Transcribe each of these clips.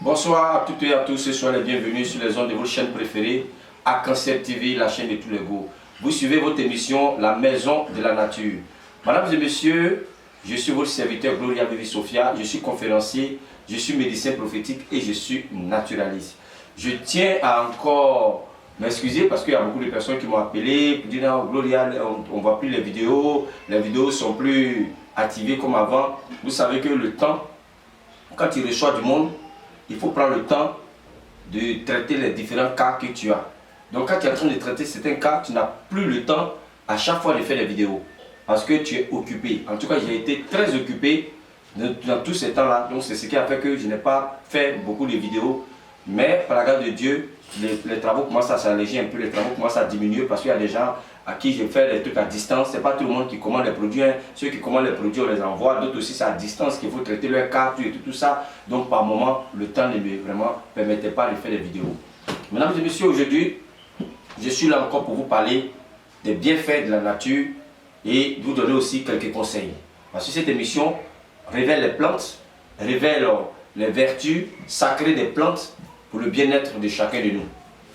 Bonsoir à toutes et à tous, soyez les bienvenus sur les ondes de vos chaînes préférées, Arc-en-Ciel TV, la chaîne de tous les goûts. Vous suivez votre émission La Maison de la Nature. Mesdames et messieurs, je suis votre serviteur Gloria Vivi Sophia, je suis conférencier, je suis médecin prophétique et je suis naturaliste. Je tiens à encore m'excuser parce qu'il y a beaucoup de personnes qui m'ont appelé pour dire non, Gloria, on ne voit plus les vidéos sont plus activées comme avant. Vous savez que le temps, quand tu reçois du monde, il faut prendre le temps de traiter les différents cas que tu as. Donc quand tu es en train de traiter certains cas, tu n'as plus le temps à chaque fois de faire des vidéos. Parce que tu es occupé. En tout cas, j'ai été très occupé dans tous ces temps-là. Donc c'est ce qui a fait que je n'ai pas fait beaucoup de vidéos. Mais par la grâce de Dieu, les travaux commencent à s'alléger un peu, les travaux commencent à diminuer parce qu'il y a des gens à qui je fais des trucs à distance. Ce n'est pas tout le monde qui commande les produits. Hein. Ceux qui commandent les produits, on les envoie. D'autres aussi, c'est à distance qu'il faut traiter leurs cartes et tout ça. Donc par moment, le temps ne me vraiment permettait pas de faire des vidéos. Mesdames et messieurs, aujourd'hui, je suis là encore pour vous parler des bienfaits de la nature et vous donner aussi quelques conseils. Parce que cette émission révèle les plantes, révèle les vertus sacrées des plantes pour le bien-être de chacun de nous.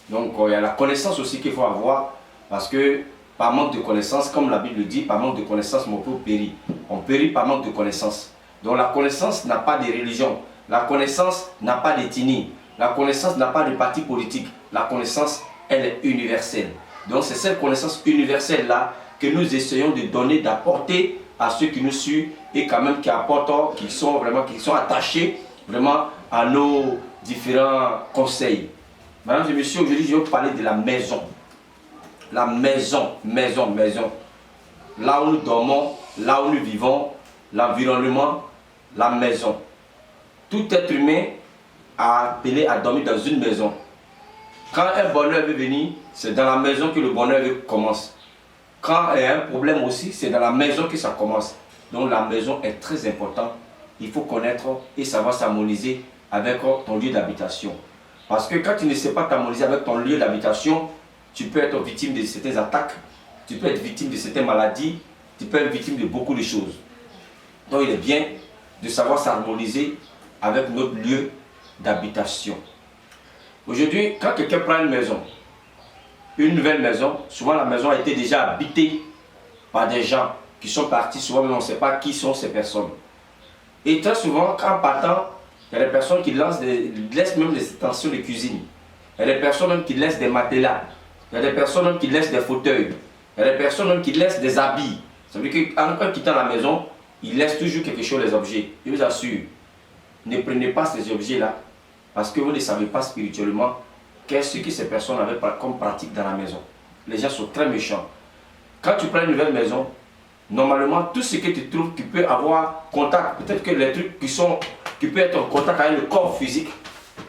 Donc il y a la connaissance aussi qu'il faut avoir parce que par manque de connaissance, comme la Bible le dit, par manque de connaissance, mon peuple périt. On périt par manque de connaissance. Donc la connaissance n'a pas de religion, la connaissance n'a pas d'ethnie, la connaissance n'a pas de parti politique, la connaissance, elle est universelle. Donc c'est cette connaissance universelle-là que nous essayons de donner, d'apporter à ceux qui nous suivent et quand même qui apportent, qui sont attachés vraiment à nos différents conseils. Mesdames et messieurs, aujourd'hui je vais vous parler de la maison. La maison. Là où nous dormons, là où nous vivons, l'environnement, la maison. Tout être humain a appelé à dormir dans une maison. Quand un bonheur veut venir, c'est dans la maison que le bonheur commence. Quand il y a un problème aussi, c'est dans la maison que ça commence. Donc la maison est très importante. Il faut connaître et savoir s'harmoniser avec ton lieu d'habitation. Parce que quand tu ne sais pas t'harmoniser avec ton lieu d'habitation, tu peux être victime de certaines attaques, tu peux être victime de certaines maladies, tu peux être victime de beaucoup de choses. Donc il est bien de savoir s'harmoniser avec notre lieu d'habitation. Aujourd'hui, quand quelqu'un prend une nouvelle maison, souvent la maison a été déjà habitée par des gens qui sont partis, souvent même on ne sait pas qui sont ces personnes. Et très souvent, quand partant, il y a des personnes qui laissent même des extensions de cuisine. Il y a des personnes même qui laissent des matelas. Il y a des personnes même qui laissent des fauteuils. Il y a des personnes même qui laissent des habits. Ça veut dire qu'en quittant la maison, ils laissent toujours quelque chose, les objets. Je vous assure, ne prenez pas ces objets-là parce que vous ne savez pas spirituellement qu'est-ce que ces personnes avaient comme pratique dans la maison. Les gens sont très méchants. Quand tu prends une nouvelle maison, normalement, tout ce que tu trouves qui peut avoir contact, peut-être que les trucs qui peuvent être en contact avec le corps physique,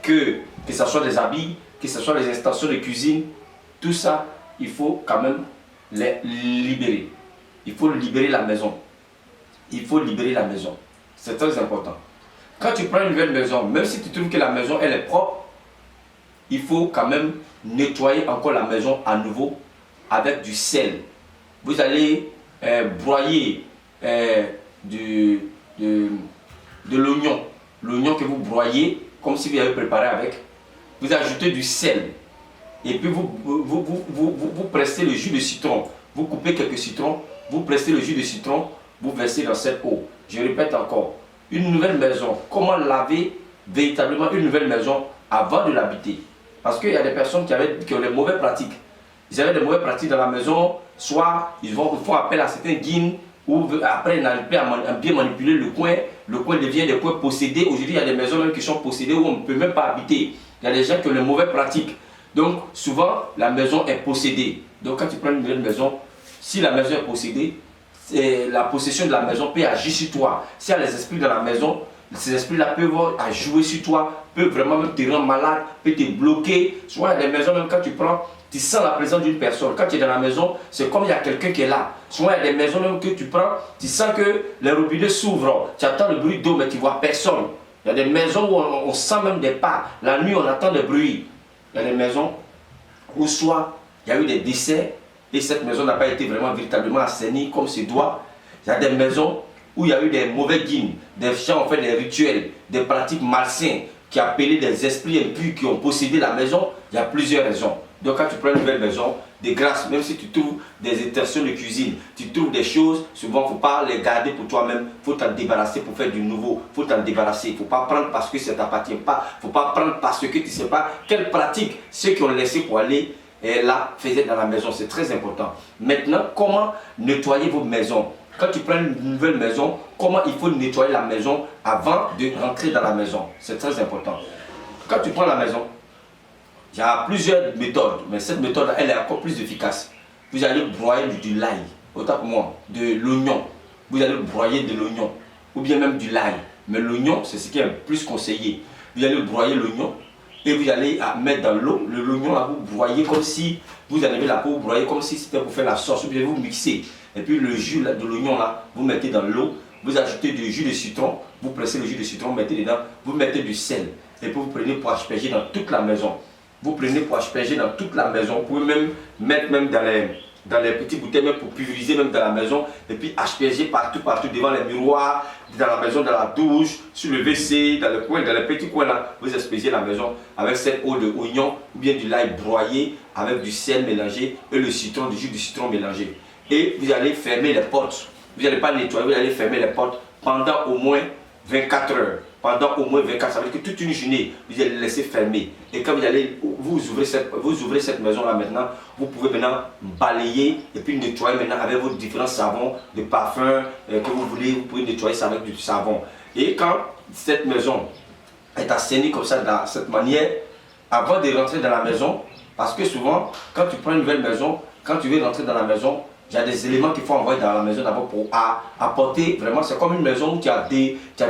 que ce soit des habits, que ce soit les extensions de cuisine, tout ça, il faut quand même les libérer. Il faut libérer la maison. Il faut libérer la maison. C'est très important. Quand tu prends une nouvelle maison, même si tu trouves que la maison elle est propre, il faut quand même nettoyer encore la maison à nouveau avec du sel. Vous allez broyer de l'oignon. L'oignon que vous broyez, comme si vous avez préparé avec. Vous ajoutez du sel. Et puis vous pressez le jus de citron. Vous coupez quelques citrons, vous pressez le jus de citron, vous versez dans cette eau. Je répète encore, une nouvelle maison, comment laver véritablement une nouvelle maison avant de l'habiter? Parce qu'il y a des personnes qui ont des mauvaises pratiques. Ils avaient des mauvaises pratiques dans la maison, soit ils font appel à certains guines, ou après ils n'arrivent plus à bien manipuler le coin devient des coins possédés. Aujourd'hui, il y a des maisons même qui sont possédées où on ne peut même pas habiter. Il y a des gens qui ont des mauvaises pratiques. Donc, souvent, la maison est possédée. Donc, quand tu prends une nouvelle maison, si la maison est possédée, la possession de la maison peut agir sur toi. S'il y a les esprits dans la maison, ces esprits-là peuvent jouer sur toi, peuvent vraiment même te rendre malade, peuvent te bloquer. Souvent, il y a des maisons, même quand tu prends, tu sens la présence d'une personne. Quand tu es dans la maison, c'est comme il y a quelqu'un qui est là. Souvent, il y a des maisons même que tu prends, tu sens que les robinets s'ouvrent. Tu attends le bruit d'eau, mais tu ne vois personne. Il y a des maisons où on sent même des pas. La nuit, on attend des bruits. Il y a des maisons où soit il y a eu des décès et cette maison n'a pas été vraiment véritablement assainie comme se doit. Il y a des maisons où il y a eu des mauvais guines, des gens ont fait des rituels, des pratiques malsaines qui a appelé des esprits impurs qui ont possédé la maison, il y a plusieurs raisons. Donc quand tu prends une nouvelle maison, de grâce, même si tu trouves des intentions de cuisine, tu trouves des choses, souvent il ne faut pas les garder pour toi-même, il faut t'en débarrasser pour faire du nouveau, il faut t'en débarrasser, il ne faut pas prendre parce que ça ne t'appartient pas, il ne faut pas prendre parce que tu ne sais pas quelle pratique ceux qui ont laissé pour aller là faisaient dans la maison, c'est très important. Maintenant, comment nettoyer vos maisons? Quand tu prends une nouvelle maison, comment il faut nettoyer la maison avant de rentrer dans la maison? C'est très important. Quand tu prends la maison, il y a plusieurs méthodes, mais cette méthode, elle est encore plus efficace. Vous allez broyer du l'ail, autant pour moi, de l'oignon. Vous allez broyer de l'oignon, ou bien même du l'ail. Mais l'oignon, c'est ce qui est le plus conseillé. Vous allez broyer l'oignon et vous allez mettre dans l'eau. L'oignon, là, vous broyez comme si vous enlevez la peau, vous broyez comme si c'était pour faire la sauce, ou bien vous mixez. Et puis le jus là, de l'oignon, là, vous mettez dans l'eau, vous ajoutez du jus de citron, vous pressez le jus de citron, vous mettez dedans, vous mettez du sel. Et puis vous prenez pour asperger dans toute la maison. Vous prenez pour asperger dans toute la maison. Vous pouvez même mettre même dans les petites bouteilles, même pour pulvériser même dans la maison. Et puis asperger partout, partout, devant les miroirs, dans la maison, dans la douche, sur le WC, dans le coin, dans les petits coins là. Vous aspergez la maison avec cette eau de oignon ou bien du l'ail broyé avec du sel mélangé et le citron, du jus de citron mélangé. Et vous allez fermer les portes. Vous n'allez pas nettoyer, vous allez fermer les portes pendant au moins 24 heures. Pendant au moins 24, ça veut dire que toute une journée, vous allez laisser fermer. Et quand vous ouvrez cette maison-là maintenant, vous pouvez maintenant balayer et puis nettoyer maintenant avec vos différents savons, de parfums que vous voulez, vous pouvez nettoyer ça avec du savon. Et quand cette maison est assainie comme ça, de cette manière, avant de rentrer dans la maison, parce que souvent, quand tu prends une nouvelle maison, quand tu veux rentrer dans la maison, il y a des éléments qu'il faut envoyer dans la maison d'abord pour apporter, vraiment c'est comme une maison où tu as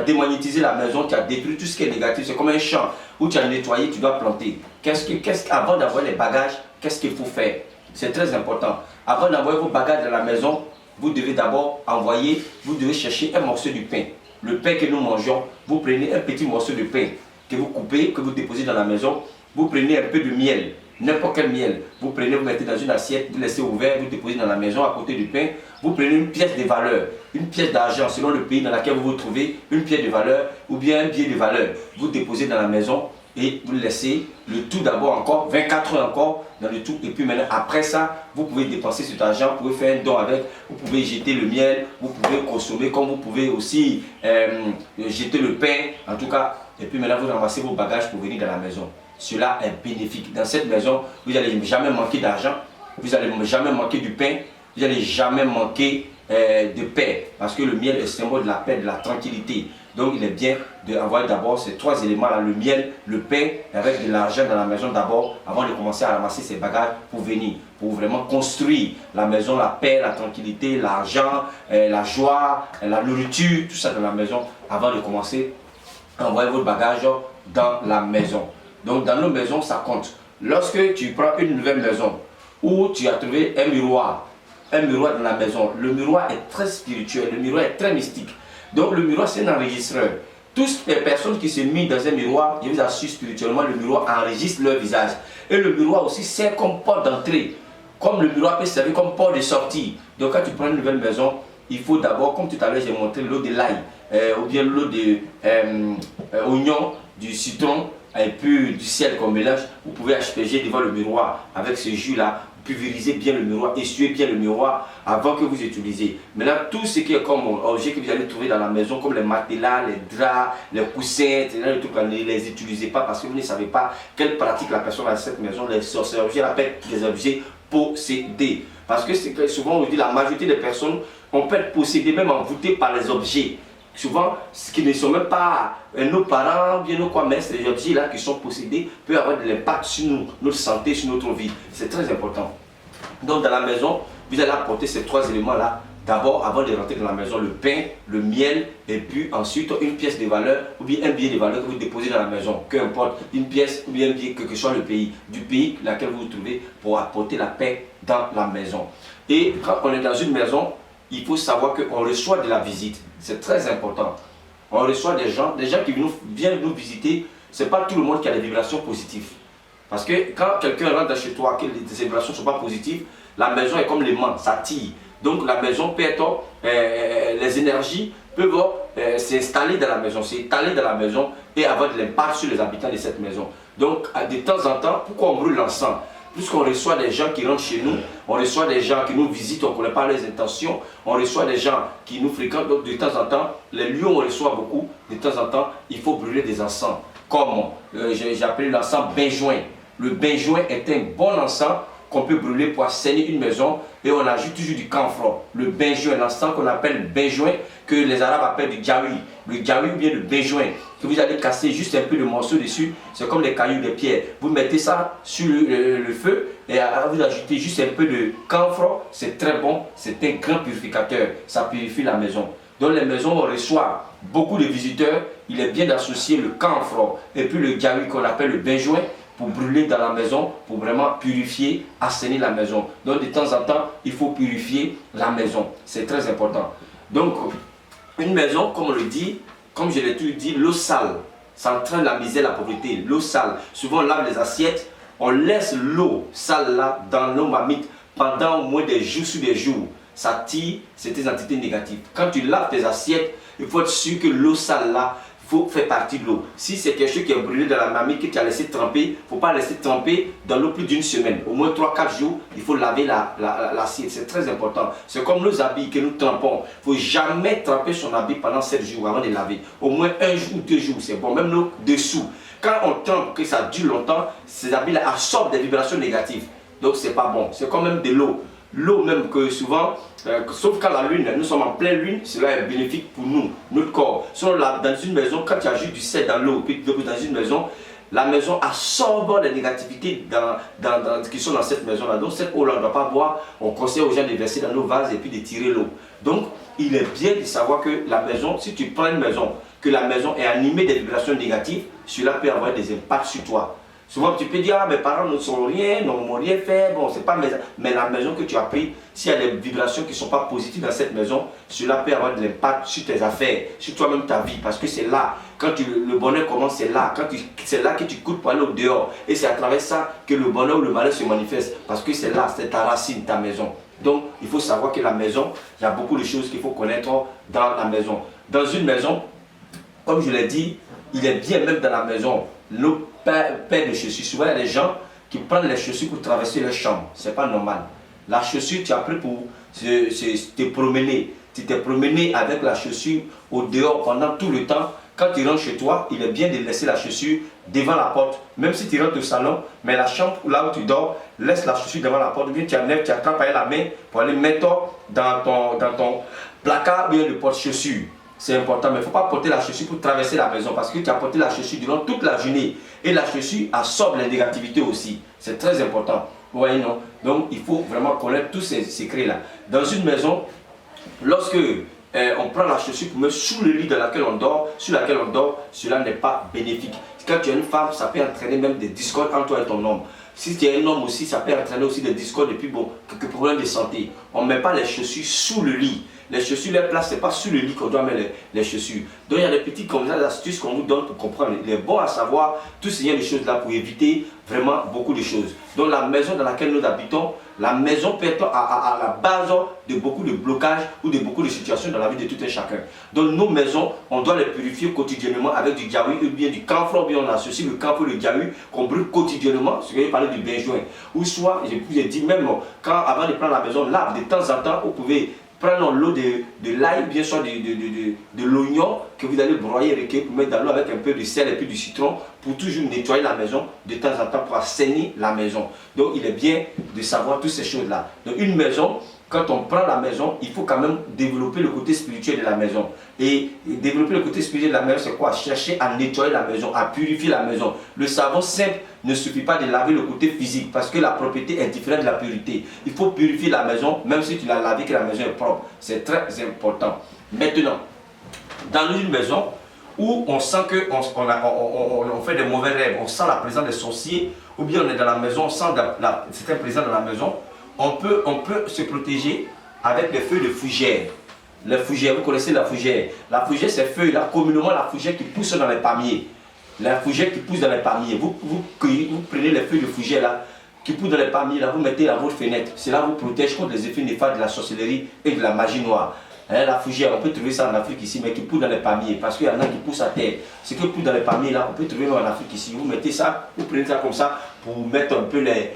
démagnétisé la maison, tu as détruit tout ce qui est négatif, c'est comme un champ où tu as nettoyé, tu dois planter. Avant d'envoyer les bagages, qu'est-ce qu'il faut faire? C'est très important. Avant d'envoyer vos bagages dans la maison, vous devez d'abord vous devez chercher un morceau de pain. Le pain que nous mangeons, vous prenez un petit morceau de pain que vous coupez, que vous déposez dans la maison, vous prenez un peu de miel. N'importe quel miel, vous prenez, vous mettez dans une assiette, vous laissez ouvert, vous déposez dans la maison à côté du pain, vous prenez une pièce de valeur, une pièce d'argent selon le pays dans lequel vous vous trouvez, une pièce de valeur ou bien un billet de valeur, vous déposez dans la maison et vous laissez le tout d'abord encore, 24 heures encore dans le tout, et puis maintenant après ça, vous pouvez dépenser cet argent, vous pouvez faire un don avec, vous pouvez jeter le miel, vous pouvez consommer comme vous pouvez aussi jeter le pain, en tout cas, et puis maintenant vous ramassez vos bagages pour venir dans la maison. Cela est bénéfique. Dans cette maison, vous n'allez jamais manquer d'argent, vous n'allez jamais manquer du pain, vous n'allez jamais manquer de paix. Parce que le miel est symbole de la paix, de la tranquillité. Donc il est bien d'avoir d'abord ces trois éléments-là, le miel, le pain, avec de l'argent dans la maison d'abord, avant de commencer à ramasser ses bagages pour venir, pour vraiment construire la maison, la paix, la tranquillité, l'argent, la joie, la nourriture, tout ça dans la maison, avant de commencer à envoyer vos bagages dans la maison. Donc dans nos maisons, ça compte. Lorsque tu prends une nouvelle maison où tu as trouvé un miroir dans la maison, le miroir est très spirituel, le miroir est très mystique. Donc le miroir, c'est un enregistreur. Toutes les personnes qui se mettent dans un miroir, je vous assure spirituellement, le miroir enregistre leur visage. Et le miroir aussi sert comme porte d'entrée. Comme le miroir peut servir comme porte de sortie. Donc quand tu prends une nouvelle maison, il faut d'abord, comme tout à l'heure j'ai montré, l'eau de l'ail, ou bien l'eau de oignon, du citron, et puis du sel qu'on mélange, vous pouvez asperger devant le miroir avec ce jus-là, pulvérisez bien le miroir, essuyez bien le miroir avant que vous utilisez. Maintenant, tout ce qui est comme objet que vous allez trouver dans la maison, comme les matelas, les draps, les coussins, les trucs, ne les utilisez pas parce que vous ne savez pas quelle pratique la personne a dans cette maison. Ces objets appellent des objets possédés. Parce que souvent on dit la majorité des personnes, on peut être possédé, même envoûté par les objets. Souvent, ce qui ne sont même pas nos parents, bien nos quoi, mais ces objets-là qui sont possédés peuvent avoir de l'impact sur nous, notre santé, sur notre vie. C'est très important. Donc, dans la maison, vous allez apporter ces trois éléments-là. D'abord, avant de rentrer dans la maison, le pain, le miel, et puis ensuite une pièce de valeur ou bien un billet de valeur que vous déposez dans la maison. Qu'importe, une pièce ou bien un billet, quel que soit le pays, du pays dans lequel vous vous trouvez, pour apporter la paix dans la maison. Et quand on est dans une maison, il faut savoir qu'on reçoit de la visite. C'est très important. On reçoit des gens qui viennent nous visiter. Ce n'est pas tout le monde qui a des vibrations positives. Parce que quand quelqu'un rentre chez toi, que les vibrations ne sont pas positives, la maison est comme l'aimant, ça tire. Donc la maison peut être, les énergies peuvent s'installer dans la maison, s'étaler dans la maison et avoir de l'impact sur les habitants de cette maison. Donc, de temps en temps, pourquoi on brûle l'encens? Puisqu'on reçoit des gens qui rentrent chez nous, on reçoit des gens qui nous visitent, on ne connaît pas leurs intentions, on reçoit des gens qui nous fréquentent, donc de temps en temps, les lieux où on reçoit beaucoup, de temps en temps, il faut brûler des encens. Comme j'ai appelé l'encens benjoin. Le benjoin est un bon encens qu'on peut brûler pour assainir une maison et on ajoute toujours du camphre. Le benjoin, l'encens qu'on appelle benjoin, que les Arabes appellent du djaoui. Le djaoui ou bien le benjoin, que vous allez casser juste un peu de morceaux dessus, c'est comme des cailloux, des pierres. Vous mettez ça sur le feu et vous ajoutez juste un peu de camphre, c'est très bon, c'est un grand purificateur, ça purifie la maison. Dans les maisons où on reçoit beaucoup de visiteurs, il est bien d'associer le camphre et puis le djaoui qu'on appelle le benjoin pour brûler dans la maison, pour vraiment purifier, assainir la maison. Donc de temps en temps, il faut purifier la maison, c'est très important. Donc une maison, comme on le dit, comme je l'ai toujours dit, l'eau sale, ça entraîne la misère, la pauvreté. L'eau sale, souvent on lave les assiettes, on laisse l'eau sale là dans nos marmites pendant au moins des jours sur des jours. Ça tire ces entités négatives. Quand tu laves tes assiettes, il faut être sûr que l'eau sale là, faut faire partie de l'eau. Si c'est quelque chose qui est brûlé dans la marmite que tu as laissé tremper, il ne faut pas laisser tremper dans l'eau plus d'une semaine. Au moins 3-4 jours, il faut laver l'assiette. C'est très important. C'est comme nos habits que nous trempons. Il ne faut jamais tremper son habit pendant 7 jours avant de laver. Au moins 1 jour ou 2 jours, c'est bon. Même nos dessous. Quand on trempe, que ça dure longtemps, ces habits-là absorbent des vibrations négatives. Donc c'est pas bon. C'est quand même de l'eau. L'eau même que souvent, sauf quand la lune, nous sommes en pleine lune, cela est bénéfique pour nous, notre corps. Sinon, dans une maison, quand tu ajoutes du sel dans l'eau, puis dans une maison, la maison absorbe les négativités qui sont dans cette maison-là. Donc cette eau-là, on ne doit pas boire. On conseille aux gens de verser dans nos vases et puis de tirer l'eau. Donc, il est bien de savoir que la maison, si tu prends une maison, que la maison est animée des vibrations négatives, cela peut avoir des impacts sur toi. Souvent tu peux dire, ah, mes parents ne sont rien, n'ont rien fait, bon c'est pas maison. Mais la maison que tu as pris, s'il y a des vibrations qui ne sont pas positives dans cette maison, cela peut avoir de l'impact sur tes affaires, sur toi-même ta vie. Parce que c'est là, quand le bonheur commence, c'est là. C'est là que tu coûtes pour aller au dehors. Et c'est à travers ça que le bonheur ou le malheur se manifeste. Parce que c'est là, c'est ta racine, ta maison. Donc il faut savoir que la maison, il y a beaucoup de choses qu'il faut connaître dans la maison. Dans une maison, comme je l'ai dit, il est bien même dans la maison, nos paires de chaussures. Souvent, il y a des gens qui prennent les chaussures pour traverser leur chambre. Ce n'est pas normal. La chaussure, tu as pris pour te promener. Tu t'es promené avec la chaussure au dehors pendant tout le temps. Quand tu rentres chez toi, il est bien de laisser la chaussure devant la porte. Même si tu rentres au salon, mais la chambre là où tu dors, laisse la chaussure devant la porte. Bien, tu enlèves, tu attrapes avec la main pour aller mettre dans ton placard bien de porte-chaussures. C'est important, mais il ne faut pas porter la chaussure pour traverser la maison parce que tu as porté la chaussure durant toute la journée. Et la chaussure absorbe les négativités aussi. C'est très important. Vous voyez, non? Donc, il faut vraiment connaître tous ces secrets-là. Dans une maison, lorsque on prend la chaussure pour mettre sous le lit sur laquelle on dort, cela n'est pas bénéfique. Quand tu es une femme, ça peut entraîner même des discordes entre toi et ton homme. Si tu es un homme aussi, ça peut entraîner aussi des discordes et puis bon, quelques problèmes de santé. On ne met pas les chaussures sous le lit. Les chaussures, les places, ce n'est pas sur le lit qu'on doit mettre les chaussures. Donc il y a des petites astuces qu'on vous donne pour comprendre. Il est bon à savoir tous ces choses-là pour éviter vraiment beaucoup de choses. Donc la maison dans laquelle nous habitons, la maison peut être à la base de beaucoup de blocages ou de beaucoup de situations dans la vie de tout un chacun. Donc nos maisons, on doit les purifier quotidiennement avec du djaoui ou bien du camphre, ou bien on associe le camphre et le djaoui qu'on brûle quotidiennement, ce que j'ai parlé du benjoin. Ou soit, j'ai dit même, avant de prendre la maison, là, de temps en temps, vous pouvez prendre l'eau de l'ail, bien sûr de l'oignon que vous allez broyer avec pour mettre dans l'eau avec un peu de sel et puis du citron pour toujours nettoyer la maison de temps en temps pour assainir la maison. Donc il est bien de savoir toutes ces choses-là. Donc une maison, quand on prend la maison, il faut quand même développer le côté spirituel de la maison. Et développer le côté spirituel de la maison, c'est quoi? Chercher à nettoyer la maison, à purifier la maison. Le savon simple ne suffit pas de laver le côté physique parce que la propriété est différente de la pureté. Il faut purifier la maison, même si tu l'as lavé, que la maison est propre. C'est très important. Maintenant, dans une maison où on sent qu'on fait des mauvais rêves, on sent la présence des sorciers, ou bien on est dans la maison, on sent certains présents dans la maison, on peut se protéger avec les feuilles de fougère. Les fougères, vous connaissez la fougère. La fougère, c'est feuilles-là, communément la fougère qui pousse dans les palmiers. La fougère qui pousse dans les palmiers. Vous prenez les feuilles de fougère là, qui poussent dans les palmiers, là, vous mettez à votre fenêtre. Cela vous protège contre les effets néfastes de la sorcellerie et de la magie noire. Hein, la fougère, on peut trouver ça en Afrique ici, mais qui pousse dans les palmiers, parce qu'il y en a qui poussent à terre. Ce qui pousse dans les palmiers là, on peut trouver même en Afrique ici. Vous mettez ça, vous prenez ça comme ça pour mettre un peu les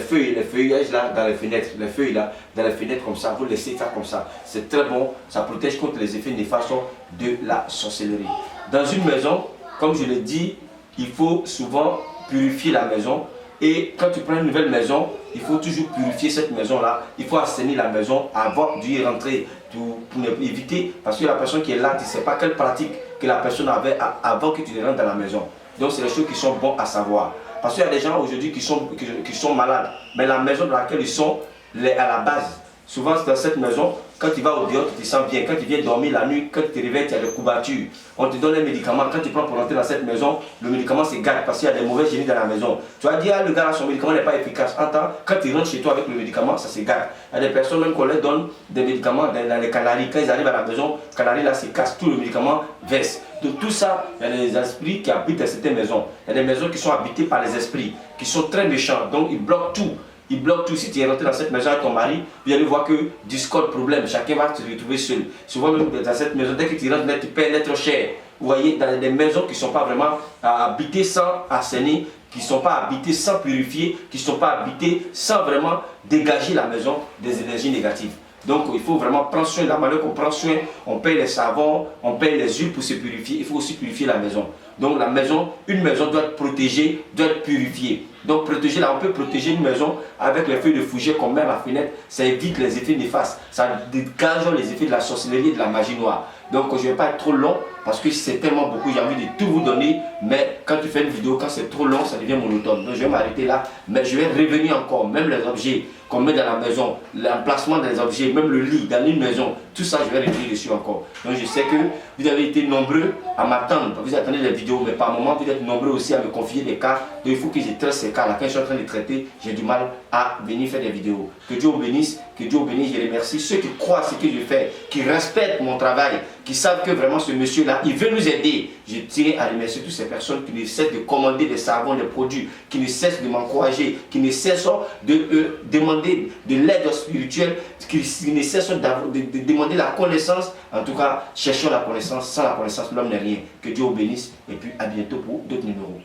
feuillages là dans les fenêtres, les feuilles là dans les fenêtres comme ça, vous laissez ça comme ça. C'est très bon, ça protège contre les effets néfastes de la sorcellerie. Dans une maison, comme je l'ai dit, il faut souvent purifier la maison. Et quand tu prends une nouvelle maison, il faut toujours purifier cette maison-là. Il faut assainir la maison avant d'y rentrer pour éviter, parce que la personne qui est là, tu ne sais pas quelle pratique que la personne avait avant que tu ne rentres dans la maison. Donc c'est des choses qui sont bonnes à savoir. Parce qu'il y a des gens aujourd'hui qui sont malades, mais la maison dans laquelle ils sont, à la base, souvent c'est dans cette maison, quand tu vas au dehors, tu te sens bien. Quand tu viens dormir la nuit, quand tu te réveilles, tu as des couvertures. On te donne les médicaments. Quand tu prends pour rentrer dans cette maison, le médicament se gâte parce qu'il y a des mauvais génies dans la maison. Tu vas dire, ah, le gars, son médicament n'est pas efficace. Entends, quand tu rentres chez toi avec le médicament, ça se gâte. Il y a des personnes même qu'on leur donne des médicaments dans les canaries. Quand ils arrivent à la maison, le canari là se casse, tout le médicament verse. Donc tout ça, il y a des esprits qui habitent dans certaines maisons. Il y a des maisons qui sont habitées par les esprits, qui sont très méchants. Donc ils bloquent tout. Il bloque tout. Si tu es rentré dans cette maison avec ton mari, vous allez voir que discorde, problème. Chacun va se retrouver seul. Souvent même dans cette maison, dès que tu rentres, tu paies l'être cher. Vous voyez, dans des maisons qui ne sont pas vraiment habitées sans assainir, qui ne sont pas habitées sans purifier, qui ne sont pas habitées sans vraiment dégager la maison des énergies négatives. Donc il faut vraiment prendre soin de la manière qu'on prend soin. On paye les savons, on paye les huiles pour se purifier. Il faut aussi purifier la maison. Donc la maison, une maison doit être protégée, doit être purifiée. Donc protéger là, on peut protéger une maison avec les feuilles de fougère qu'on met à la fenêtre. Ça évite les effets néfastes. Ça dégage les effets de la sorcellerie et de la magie noire. Donc je ne vais pas être trop long parce que c'est tellement beaucoup, j'ai envie de tout vous donner. Mais quand tu fais une vidéo, quand c'est trop long, ça devient monotone. Donc je vais m'arrêter là. Mais je vais revenir encore, même les objets qu'on met dans la maison, l'emplacement des objets, même le lit dans une maison, tout ça je vais revenir dessus encore. Donc je sais que vous avez été nombreux à m'attendre, vous attendez les vidéos, mais par moment vous êtes nombreux aussi à me confier des cas. Donc il faut que je traite ces cas-là. Quand je suis en train de traiter, j'ai du mal à venir faire des vidéos. Que Dieu vous bénisse, que Dieu vous bénisse. Je remercie ceux qui croient à ce que je fais, qui respectent mon travail, qui savent que vraiment ce monsieur-là, il veut nous aider. Je tiens à remercier toutes ces personnes qui ne cessent de commander des savons, des produits, qui ne cessent de m'encourager, qui ne cessent de demander de l'aide spirituelle, qui ne cessent de demander la connaissance. En tout cas, cherchons la connaissance. Sans la connaissance, l'homme n'est rien. Que Dieu vous bénisse et puis à bientôt pour d'autres numéros.